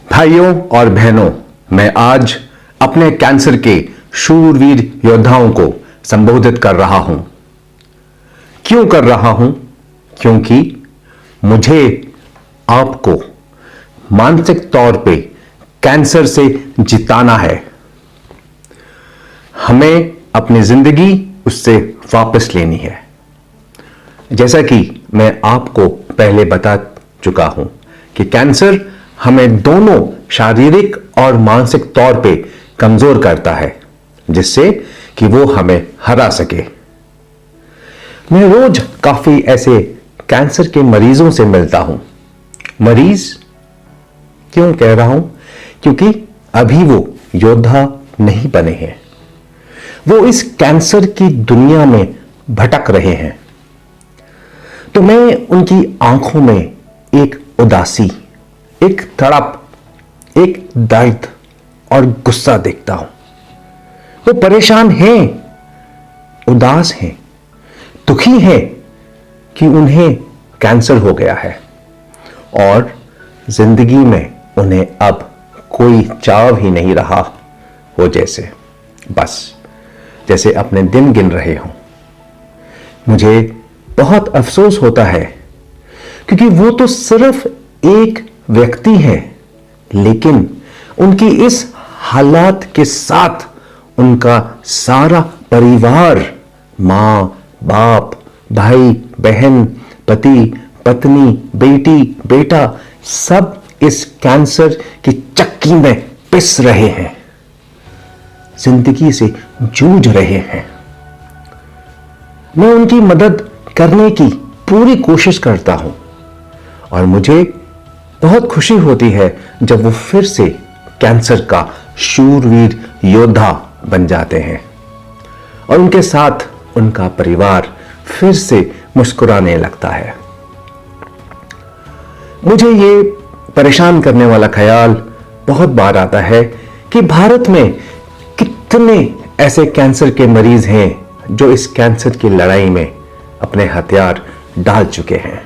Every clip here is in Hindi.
भाइयों और बहनों, मैं आज अपने कैंसर के शूरवीर योद्धाओं को संबोधित कर रहा हूं। क्यों कर रहा हूं? क्योंकि मुझे आपको मानसिक तौर पे कैंसर से जिताना है। हमें अपनी जिंदगी उससे वापस लेनी है। जैसा कि मैं आपको पहले बता चुका हूं कि कैंसर हमें दोनों शारीरिक और मानसिक तौर पे कमजोर करता है, जिससे कि वो हमें हरा सके। मैं रोज काफी ऐसे कैंसर के मरीजों से मिलता हूं। मरीज क्यों कह रहा हूं? क्योंकि अभी वो योद्धा नहीं बने हैं। वो इस कैंसर की दुनिया में भटक रहे हैं। तो मैं उनकी आंखों में एक उदासी, एक तड़प, एक दर्द और गुस्सा देखता हूं। वो परेशान हैं, उदास हैं, दुखी हैं कि उन्हें कैंसर हो गया है और जिंदगी में उन्हें अब कोई चाव ही नहीं रहा हो, जैसे अपने दिन गिन रहे हों। मुझे बहुत अफसोस होता है क्योंकि वो तो सिर्फ एक व्यक्ति है, लेकिन उनकी इस हालात के साथ उनका सारा परिवार, मां, बाप, भाई, बहन, पति, पत्नी, बेटी, बेटा, सब इस कैंसर की चक्की में पिस रहे हैं, जिंदगी से जूझ रहे हैं। मैं उनकी मदद करने की पूरी कोशिश करता हूं और मुझे बहुत खुशी होती है जब वो फिर से कैंसर का शूरवीर योद्धा बन जाते हैं और उनके साथ उनका परिवार फिर से मुस्कुराने लगता है। मुझे ये परेशान करने वाला ख्याल बहुत बार आता है कि भारत में कितने ऐसे कैंसर के मरीज हैं जो इस कैंसर की लड़ाई में अपने हथियार डाल चुके हैं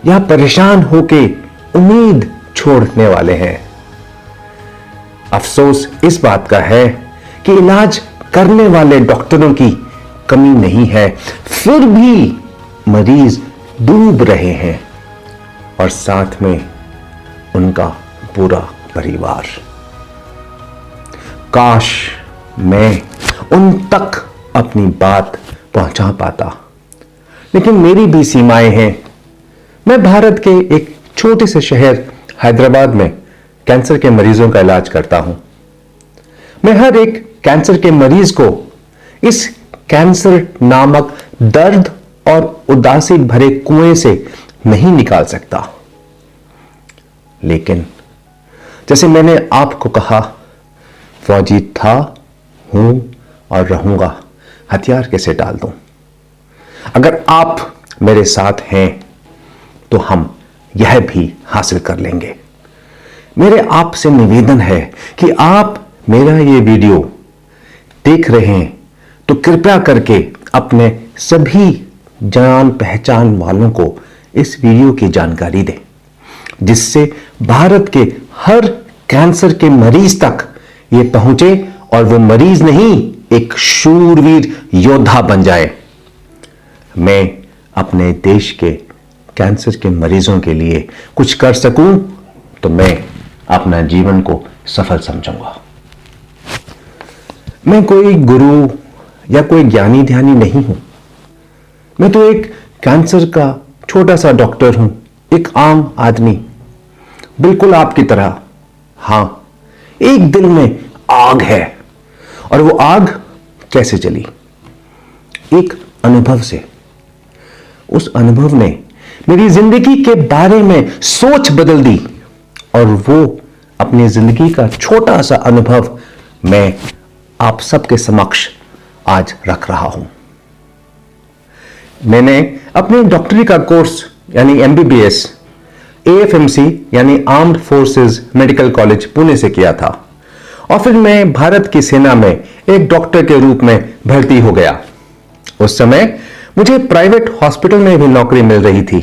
या परेशान होके उम्मीद छोड़ने वाले हैं। अफसोस इस बात का है कि इलाज करने वाले डॉक्टरों की कमी नहीं है, फिर भी मरीज डूब रहे हैं और साथ में उनका पूरा परिवार। काश मैं उन तक अपनी बात पहुंचा पाता, लेकिन मेरी भी सीमाएं हैं। मैं भारत के एक छोटे से शहर हैदराबाद में कैंसर के मरीजों का इलाज करता हूं। मैं हर एक कैंसर के मरीज को इस कैंसर नामक दर्द और उदासी भरे कुएं से नहीं निकाल सकता, लेकिन जैसे मैंने आपको कहा, फौजी था, हूं और रहूंगा, हथियार कैसे डाल दूं। अगर आप मेरे साथ हैं तो हम यह भी हासिल कर लेंगे। मेरे आपसे निवेदन है कि आप मेरा ये वीडियो देख रहे हैं तो कृपया करके अपने सभी जान पहचान वालों को इस वीडियो की जानकारी दें, जिससे भारत के हर कैंसर के मरीज तक ये पहुंचे और वो मरीज नहीं, एक शूरवीर योद्धा बन जाए। मैं अपने देश के कैंसर के मरीजों के लिए कुछ कर सकूं तो मैं अपना जीवन को सफल समझूंगा। मैं कोई गुरु या कोई ज्ञानी ध्यानी नहीं हूं। मैं तो एक कैंसर का छोटा सा डॉक्टर हूं, एक आम आदमी, बिल्कुल आपकी तरह। हां, एक दिल में आग है और वो आग कैसे जली? एक अनुभव से। उस अनुभव ने मेरी जिंदगी के बारे में सोच बदल दी और वो अपनी जिंदगी का छोटा सा अनुभव मैं आप सबके समक्ष आज रख रहा हूं। मैंने अपने डॉक्टरी का कोर्स यानी MBBS AFMC यानी armed forces medical college Pune से किया था और फिर मैं भारत की सेना में एक डॉक्टर के रूप में भर्ती हो गया। उस समय मुझे प्राइवेट हॉस्पिटल में भी नौकरी मिल रही थी।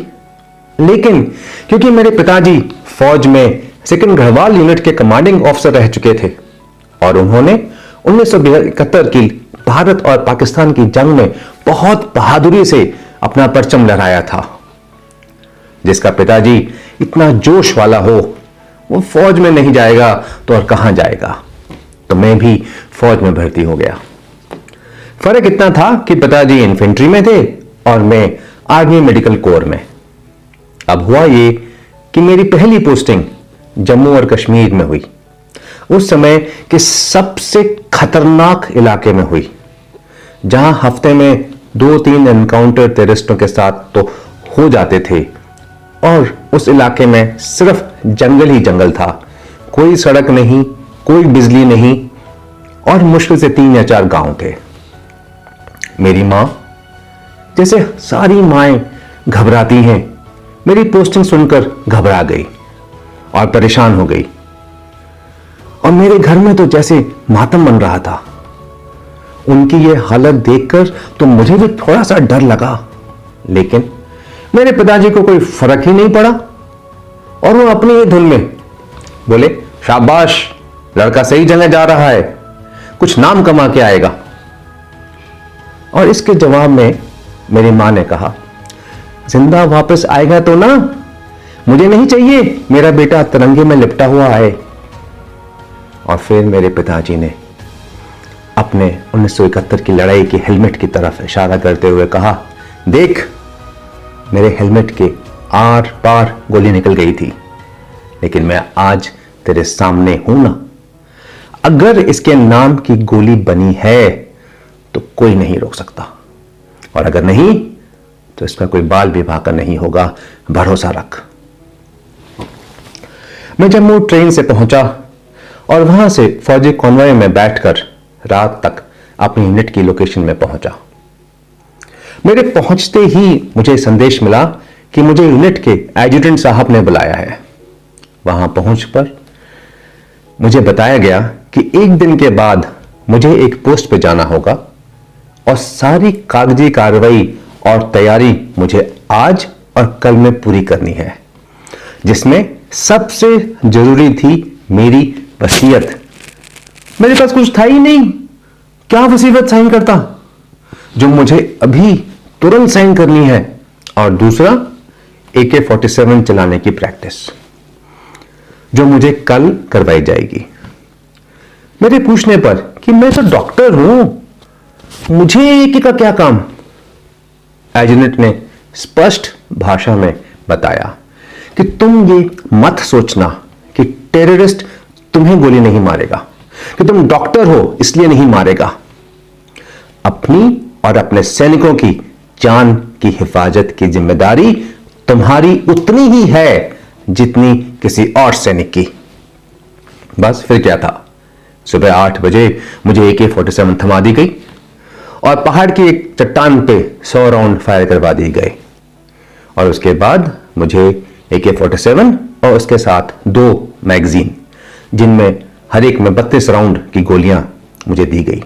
लेकिन क्योंकि मेरे पिताजी फौज में सेकंड गढ़वाल यूनिट के कमांडिंग ऑफिसर रह चुके थे और उन्होंने 1971 की भारत और पाकिस्तान की जंग में बहुत बहादुरी से अपना परचम लहराया था, जिसका पिताजी इतना जोश वाला हो, वो फौज में नहीं जाएगा तो और कहां जाएगा। तो मैं भी फौज में भर्ती हो गया। फर्क इतना था कि पिताजी इन्फेंट्री में थे और मैं आर्मी मेडिकल कोर में। अब हुआ ये कि मेरी पहली पोस्टिंग जम्मू और कश्मीर में हुई, उस समय के सबसे खतरनाक इलाके में हुई, जहां हफ्ते में 2-3 एनकाउंटर टेररिस्टों के साथ तो हो जाते थे और उस इलाके में सिर्फ जंगल ही जंगल था। कोई सड़क नहीं, कोई बिजली नहीं और मुश्किल से 3 या 4 गांव थे। मेरी मां, जैसे सारी माएं घबराती हैं, मेरी पोस्टिंग सुनकर घबरा गई और परेशान हो गई और मेरे घर में तो जैसे मातम बन रहा था। उनकी यह हालत देखकर तो मुझे भी थोड़ा सा डर लगा, लेकिन मेरे पिताजी को कोई फर्क ही नहीं पड़ा और वो अपनी ही धुन में बोले, शाबाश, लड़का सही जगह जा रहा है, कुछ नाम कमा के आएगा। और इसके जवाब में मेरी मां ने कहा, जिंदा वापस आएगा तो ना, मुझे नहीं चाहिए मेरा बेटा तिरंगे में लिपटा हुआ आए। और फिर मेरे पिताजी ने अपने 1971 की लड़ाई के हेलमेट की तरफ इशारा करते हुए कहा, देख, मेरे हेलमेट के आर पार गोली निकल गई थी, लेकिन मैं आज तेरे सामने हूं ना। अगर इसके नाम की गोली बनी है तो कोई नहीं रोक सकता, और अगर नहीं तो इसका कोई बाल भी भाकर नहीं होगा, भरोसा रख। मैं जम्मू ट्रेन से पहुंचा और वहां से फौजी कॉन्वॉय में बैठकर रात तक अपनी यूनिट की लोकेशन में पहुंचा। मेरे पहुंचते ही मुझे संदेश मिला कि मुझे यूनिट के एडजुटेंट साहब ने बुलाया है। वहां पहुंच पर मुझे बताया गया कि 1 दिन के बाद मुझे एक पोस्ट पे जाना होगा और सारी कागजी कार्रवाई और तैयारी मुझे आज और कल में पूरी करनी है, जिसमें सबसे जरूरी थी मेरी वसीयत। मेरे पास कुछ था ही नहीं, क्या वसीयत साइन करता, जो मुझे अभी तुरंत साइन करनी है। और दूसरा, AK-47 चलाने की प्रैक्टिस, जो मुझे कल करवाई जाएगी। मेरे पूछने पर कि मैं तो डॉक्टर हूं, मुझे AK का क्या काम, एजेंट ने स्पष्ट भाषा में बताया कि तुम ये मत सोचना कि टेररिस्ट तुम्हें गोली नहीं मारेगा, कि तुम डॉक्टर हो इसलिए नहीं मारेगा। अपनी और अपने सैनिकों की जान की हिफाजत की जिम्मेदारी तुम्हारी उतनी ही है जितनी किसी और सैनिक की। बस फिर क्या था, सुबह 8 बजे मुझे AK-47 थमा दी गई और पहाड़ की एक चट्टान पे 100 राउंड फायर करवा दिए गए। और उसके बाद मुझे AK-47 और उसके साथ 2 मैगजीन, जिनमें हर एक में 32 राउंड की गोलियां मुझे दी गई।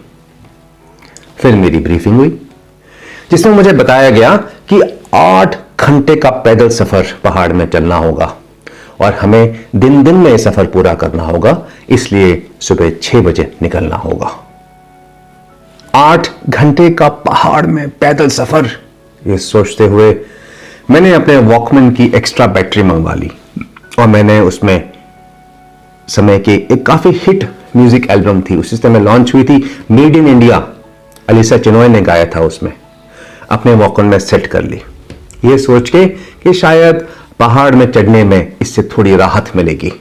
फिर मेरी ब्रीफिंग हुई, जिसमें मुझे बताया गया कि 8 घंटे का पैदल सफर पहाड़ में चलना होगा और हमें दिन दिन में सफर पूरा करना होगा, इसलिए सुबह 6 बजे निकलना होगा। 8 घंटे का पहाड़ में पैदल सफर, ये सोचते हुए मैंने अपने वॉकमैन की एक्स्ट्रा बैटरी मंगवा ली और मैंने उसमें समय की एक काफी हिट म्यूजिक एल्बम थी, उसी समय लॉन्च हुई थी, made in India, Alisha Chinai ने गाया था, उसमें अपने वॉकमैन में सेट कर ली, ये सोच के कि शायद पहाड़ में चढ़ने में इससे थोड़ी राहत मिलेगी।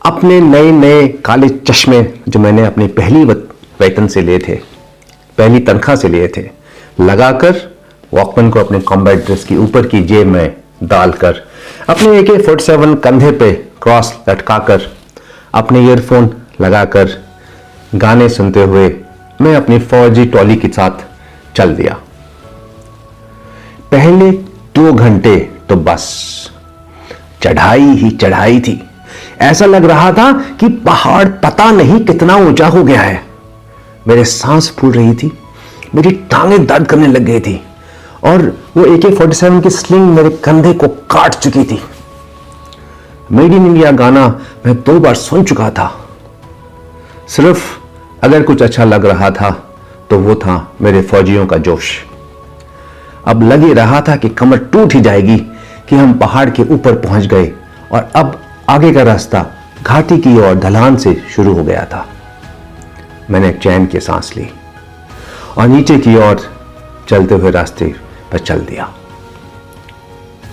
अपने नए नए काले चश्मे जो मैंने अपनी पहली वेतन से लिए थे, पहली तनख्वाह से लिए थे, लगाकर वॉकमैन को अपने कॉम्बैट ड्रेस की ऊपर की जेब में डालकर, अपने AK-47 कंधे पे क्रॉस लटकाकर, अपने ईयरफोन लगाकर गाने सुनते हुए मैं अपनी फौजी टॉली के साथ चल दिया। पहले 2 घंटे तो बस चढ़ाई ही चढ़ाई थी। ऐसा लग रहा था कि पहाड़ पता नहीं कितना ऊंचा हो गया है। मेरे सांस फूल रही थी, मेरी टांगें दर्द करने लग गई थी और वो AK-47 की स्लिंग मेरे कंधे को काट चुकी थी। मेड इन इंडिया गाना मैं 2 बार सुन चुका था। सिर्फ अगर कुछ अच्छा लग रहा था तो वो था मेरे फौजियों का जोश। अब लग ही रहा था कि कमर टूट ही जाएगी कि हम पहाड़ के ऊपर पहुंच गए और अब आगे का रास्ता घाटी की ओर ढलान से शुरू हो गया था। मैंने चैन की सांस ली और नीचे की ओर चलते हुए रास्ते पर चल दिया।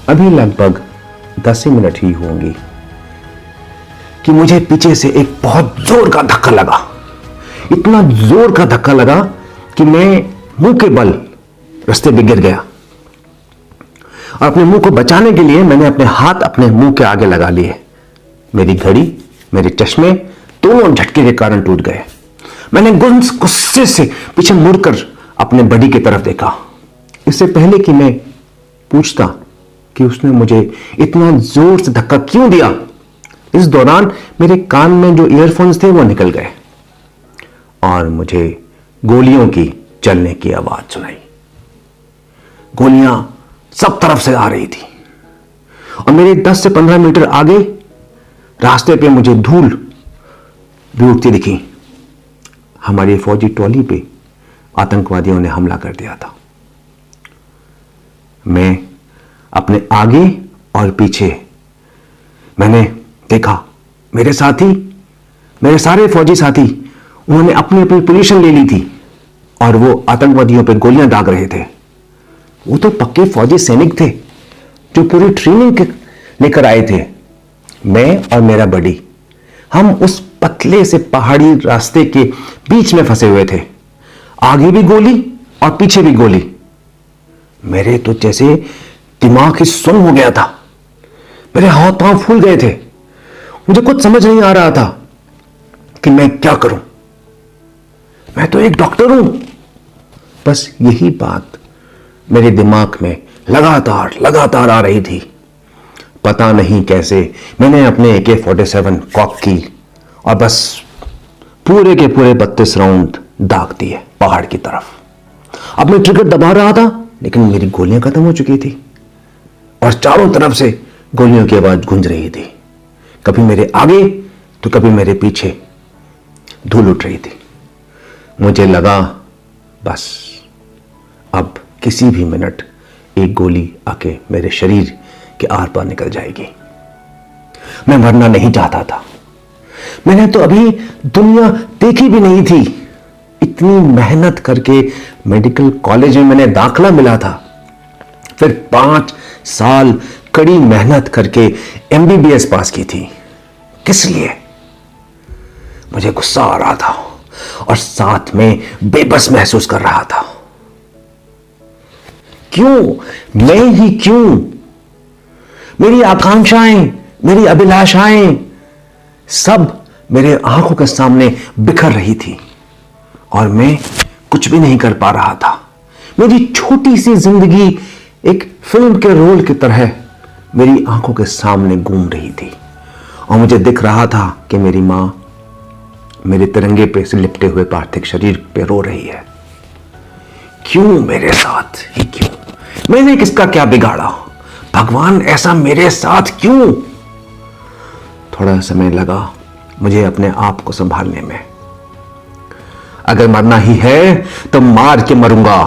अभी लगभग 10 मिनट ही होंगी कि मुझे पीछे से एक बहुत जोर का धक्का लगा। इतना जोर का धक्का लगा कि मैं मुंह के बल रास्ते पे गिर गया और अपने मुंह को बचाने के लिए मैंने अपने हाथ अपने मुंह के आगे लगा लिए। मेरी घड़ी, मेरे चश्मे दोनों झटके के कारण टूट गए। मैंने गुस्से से पीछे मुड़कर अपने बडी की तरफ देखा। इससे पहले कि मैं पूछता कि उसने मुझे इतना जोर से धक्का क्यों दिया, इस दौरान मेरे कान में जो ईयरफोन्स थे वो निकल गए और मुझे गोलियों की चलने की आवाज सुनाई। गोलियां सब तरफ से आ रही थी और मेरे 10 से 15 मीटर आगे रास्ते पे मुझे धूल भी उठती दिखी। हमारी फौजी टोली पे आतंकवादियों ने हमला कर दिया था। मैं अपने आगे और पीछे मैंने देखा मेरे साथी, मेरे सारे फौजी साथी, उन्होंने अपनी अपनी पोजीशन ले ली थी और वो आतंकवादियों पे गोलियां दाग रहे थे। वो तो पक्के फौजी सैनिक थे जो पूरी ट्रेनिंग लेकर आए थे। मैं और मेरा बडी, हम उस पतले से पहाड़ी रास्ते के बीच में फंसे हुए थे। आगे भी गोली और पीछे भी गोली। मेरे तो जैसे दिमाग ही सुन्न हो गया था। मेरे हाथ पांव फूल गए थे। मुझे कुछ समझ नहीं आ रहा था कि मैं क्या करूं। मैं तो एक डॉक्टर हूं। बस यही बात मेरे दिमाग में लगातार आ रही थी। पता नहीं कैसे मैंने अपने AK-47 कॉक की और बस पूरे के पूरे 32 राउंड दाग दिए पहाड़ की तरफ। अब मैं ट्रिगर दबा रहा था लेकिन मेरी गोलियां खत्म हो चुकी थी और चारों तरफ से गोलियों की आवाज गूंज रही थी। कभी मेरे आगे तो कभी मेरे पीछे धूल उठ रही थी। मुझे लगा बस अब किसी भी मिनट एक गोली आके मेरे शरीर के आर पार निकल जाएगी। मैं मरना नहीं चाहता था। मैंने तो अभी दुनिया देखी भी नहीं थी। इतनी मेहनत करके मेडिकल कॉलेज में मैंने दाखला मिला था, फिर 5 साल कड़ी मेहनत करके MBBS पास की थी। किस लिए? मुझे गुस्सा आ रहा था और साथ में बेबस महसूस कर रहा था। क्यों? मैं ही क्यों? मेरी आकांक्षाएं, मेरी अभिलाषाएं सब मेरे आंखों के सामने बिखर रही थी और मैं कुछ भी नहीं कर पा रहा था। मेरी छोटी सी जिंदगी एक फिल्म के रोल की तरह मेरी आंखों के सामने घूम रही थी और मुझे दिख रहा था कि मेरी मां मेरे तिरंगे पे से लिपटे हुए पार्थिव शरीर पे रो रही है। क्यों मेरे साथ ही क्यों? मैंने किसका क्या बिगाड़ा? भगवान ऐसा मेरे साथ क्यों? थोड़ा समय लगा मुझे अपने आप को संभालने में। अगर मरना ही है तो मार के मरूंगा।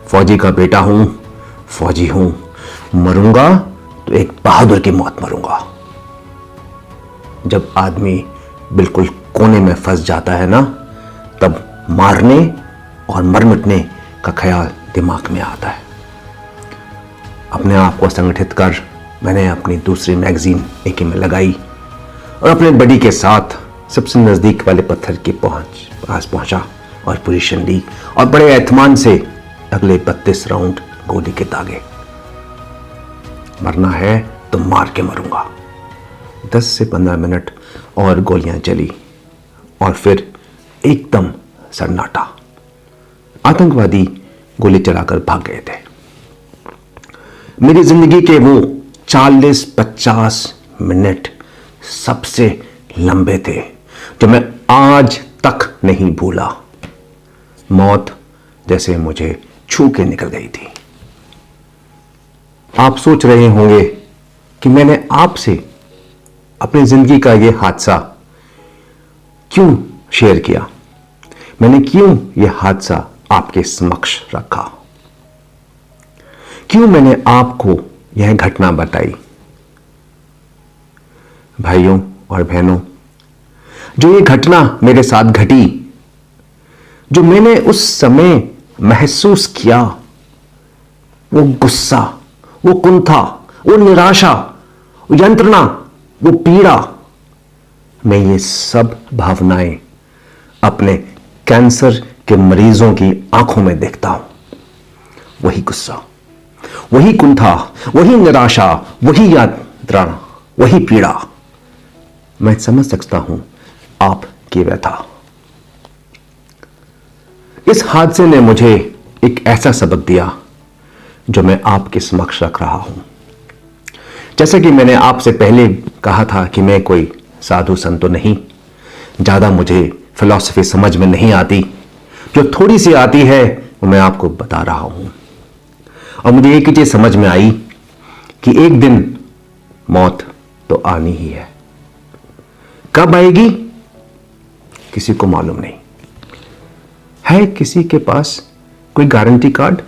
फौजी का बेटा हूं, फौजी हूं। मरूंगा तो एक बहादुर की मौत मरूंगा। जब आदमी बिल्कुल कोने में फंस जाता है ना, तब मारने और मर मिटने का ख्याल दिमाग में आता है। अपने आप को संगठित कर मैंने अपनी दूसरी मैगजीन AK में लगाई और अपने बडी के साथ सबसे नजदीक वाले पत्थर के पास पहुंचा और पोजीशन ली और बड़े एहतमाम से अगले 32 राउंड गोली के दागे। मरना है तो मार के मरूंगा। 10 से 15 मिनट और गोलियां चली और फिर एकदम सन्नाटा। आतंकवादी गोली चलाकर भाग गए थे। मेरी जिंदगी के वो 40-50 मिनट सबसे लंबे थे जो मैं आज तक नहीं भूला। मौत जैसे मुझे छू के निकल गई थी। आप सोच रहे होंगे कि मैंने आपसे अपनी जिंदगी का यह हादसा क्यों शेयर किया, मैंने क्यों यह हादसा आपके समक्ष रखा, क्यों मैंने आपको यह घटना बताई। भाइयों और बहनों, जो ये घटना मेरे साथ घटी, जो मैंने उस समय महसूस किया, वो गुस्सा, वो कुंठा, वो निराशा, वो यंत्रणा, वो पीड़ा, मैं ये सब भावनाएं अपने कैंसर के मरीजों की आंखों में देखता हूं। वही गुस्सा, वही कुंठा, वही निराशा, वही यंत्रणा, वही पीड़ा, मैं समझ सकता हूं आपकी व्यथा। इस हादसे ने मुझे एक ऐसा सबक दिया जो मैं आपके समक्ष रख रहा हूं। जैसे कि मैंने आपसे पहले कहा था कि मैं कोई साधु संत तो नहीं, ज्यादा मुझे फिलॉसफी समझ में नहीं आती, जो थोड़ी सी आती है वो मैं आपको बता रहा हूं। और मुझे एक ही चीज समझ में आई कि एक दिन मौत तो आनी ही है। कब आएगी किसी को मालूम नहीं है। किसी के पास कोई गारंटी कार्ड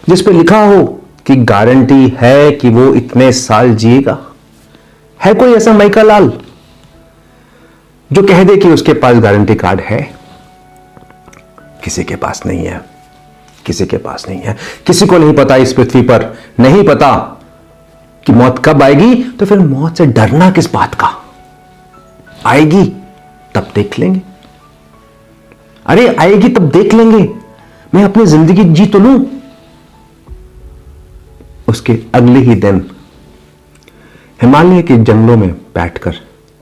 जिस पे लिखा हो कि गारंटी है कि वो इतने साल जिएगा? है कोई ऐसा माइका लाल जो कह दे कि उसके पास गारंटी कार्ड है? किसी के पास नहीं है, किसी के पास नहीं है। किसी को नहीं पता, इस पृथ्वी पर नहीं पता कि मौत कब आएगी। तो फिर मौत से डरना किस बात का? आएगी तब देख लेंगे। अरे आएगी तब देख लेंगे, मैं अपनी जिंदगी जी तो लूं। उसके अगले ही दिन हिमालय के जंगलों में बैठकर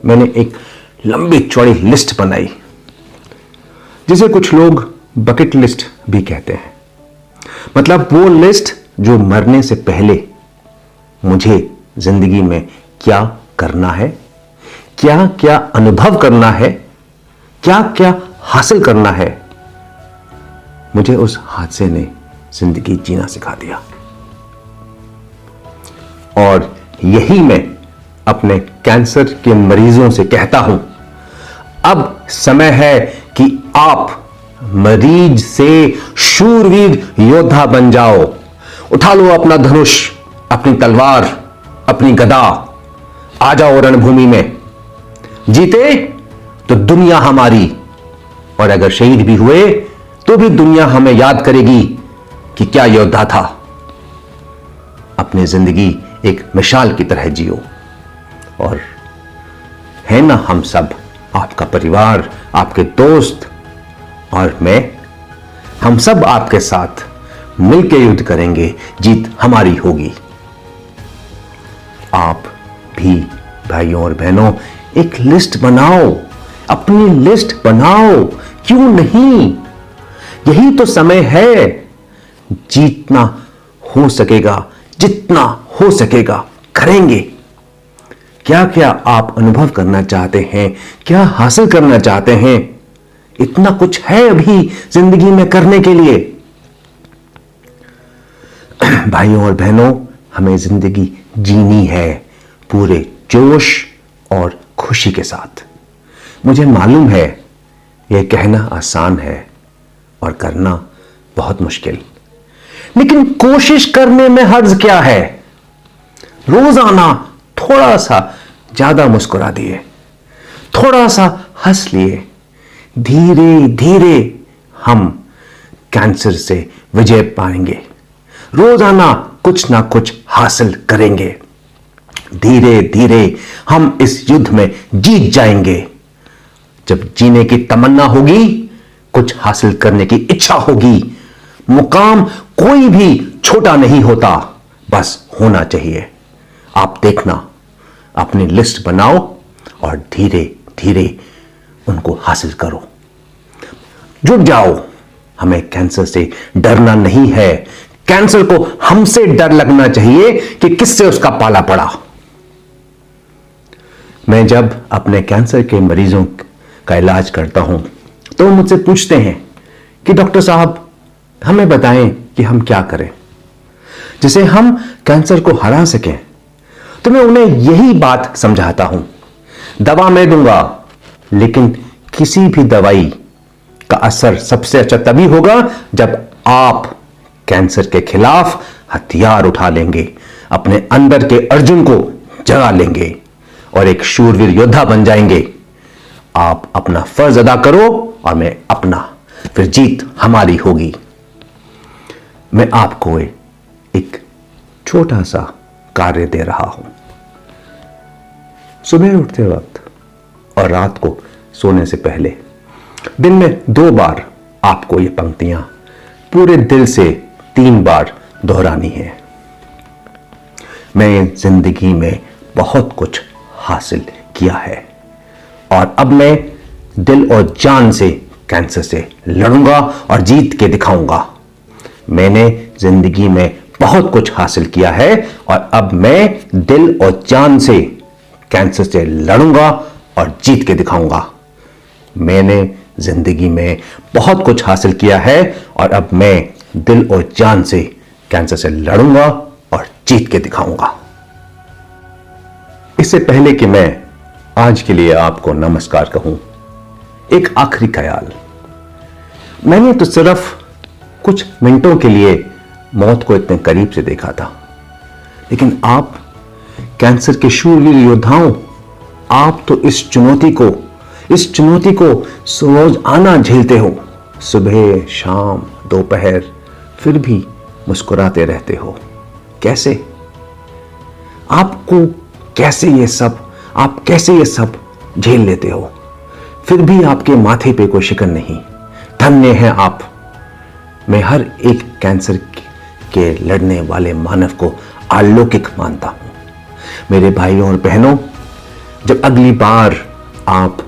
मैंने एक लंबी चौड़ी लिस्ट बनाई, जिसे कुछ लोग बकेट लिस्ट भी कहते हैं। मतलब वो लिस्ट जो मरने से पहले मुझे जिंदगी में क्या करना है, क्या क्या अनुभव करना है, क्या क्या हासिल करना है। मुझे उस हादसे ने जिंदगी जीना सिखा दिया। और यही मैं अपने कैंसर के मरीजों से कहता हूं, अब समय है कि आप मरीज से शूरवीर योद्धा बन जाओ। उठा लो अपना धनुष, अपनी तलवार, अपनी गदा, आ जाओ रणभूमि में। जीते तो दुनिया हमारी, और अगर शहीद भी हुए तो भी दुनिया हमें याद करेगी कि क्या योद्धा था। अपनी जिंदगी एक मिसाल की तरह जियो। और है ना, हम सब, आपका परिवार, आपके दोस्त और मैं, हम सब आपके साथ मिलकर युद्ध करेंगे, जीत हमारी होगी। आप भी भाइयों और बहनों एक लिस्ट बनाओ, अपनी लिस्ट बनाओ, क्यों नहीं? यही तो समय है। जीतना हो सकेगा, जितना हो सकेगा करेंगे। क्या क्या आप अनुभव करना चाहते हैं, क्या हासिल करना चाहते हैं? इतना कुछ है अभी जिंदगी में करने के लिए। भाइयों और बहनों, हमें जिंदगी जीनी है पूरे जोश और खुशी के साथ। मुझे मालूम है यह कहना आसान है और करना बहुत मुश्किल, लेकिन कोशिश करने में हर्ज क्या है? रोजाना थोड़ा सा ज्यादा मुस्कुरा दिए, थोड़ा सा हंस लिए, धीरे धीरे हम कैंसर से विजय पाएंगे। रोजाना कुछ ना कुछ हासिल करेंगे। धीरे धीरे हम इस युद्ध में जीत जाएंगे। जब जीने की तमन्ना होगी, कुछ हासिल करने की इच्छा होगी, मुकाम कोई भी छोटा नहीं होता, बस होना चाहिए। आप देखना, अपनी लिस्ट बनाओ और धीरे धीरे उनको हासिल करो। जुट जाओ। हमें कैंसर से डरना नहीं है, कैंसर को हमसे डर लगना चाहिए कि किससे उसका पाला पड़ा। मैं जब अपने कैंसर के मरीजों का इलाज करता हूं तो मुझसे पूछते हैं कि डॉक्टर साहब, हमें बताएं कि हम क्या करें। जिसे हम कैंसर को हरा सकें, तो मैं उन्हें यही बात समझाता हूं। दवा मैं दूंगा, लेकिन किसी भी दवाई का असर सबसे अच्छा तभी होगा जब आप कैंसर के खिलाफ हथियार उठा लेंगे, अपने अंदर के अर्जुन को जगा लेंगे और एक शूरवीर योद्धा बन जाएंगे। आप अपना फर्ज अदा करो और मैं अपना, फिर जीत हमारी होगी। मैं आपको एक छोटा सा कार्य दे रहा हूं। सुबह उठते वक्त और रात को सोने से पहले दिन में 2 बार आपको ये पंक्तियां पूरे दिल से 3 बार दोहरानी है। मैं जिंदगी में बहुत कुछ हासिल किया है और अब मैं दिल और जान से कैंसर से लड़ूंगा और जीत के दिखाऊंगा। मैंने जिंदगी में बहुत कुछ हासिल किया है और अब मैं दिल और जान से कैंसर से लड़ूंगा और जीत के दिखाऊंगा। मैंने जिंदगी में बहुत कुछ हासिल किया है और अब मैं दिल और जान से कैंसर से लड़ूंगा और जीत के दिखाऊंगा। इससे पहले कि मैं आज के लिए आपको नमस्कार कहूं, एक आखिरी ख्याल। मैंने तो सिर्फ कुछ मिनटों के लिए मौत को इतने करीब से देखा था, लेकिन आप कैंसर के शूरवीर योद्धाओं, आप तो इस चुनौती को रोज आना झेलते हो, सुबह शाम दोपहर, फिर भी मुस्कुराते रहते हो। कैसे? आपको कैसे आप कैसे ये सब झेल लेते हो? फिर भी आपके माथे पे कोई शिकन नहीं। धन्य हैं आप। मैं हर एक कैंसर के लड़ने वाले मानव को अलौकिक मानता हूं। मेरे भाइयों और बहनों, जब अगली बार आप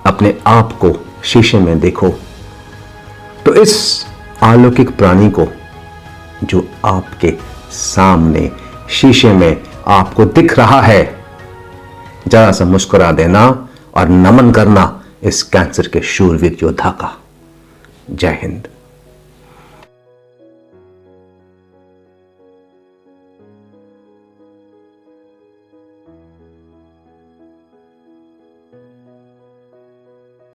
अपने आप को शीशे में देखो, तो इस अलौकिक प्राणी को जो आपके सामने शीशे में आपको दिख रहा है, जरा सा मुस्कुरा देना और नमन करना इस कैंसर के शूरवीर योद्धा का। जय हिंद।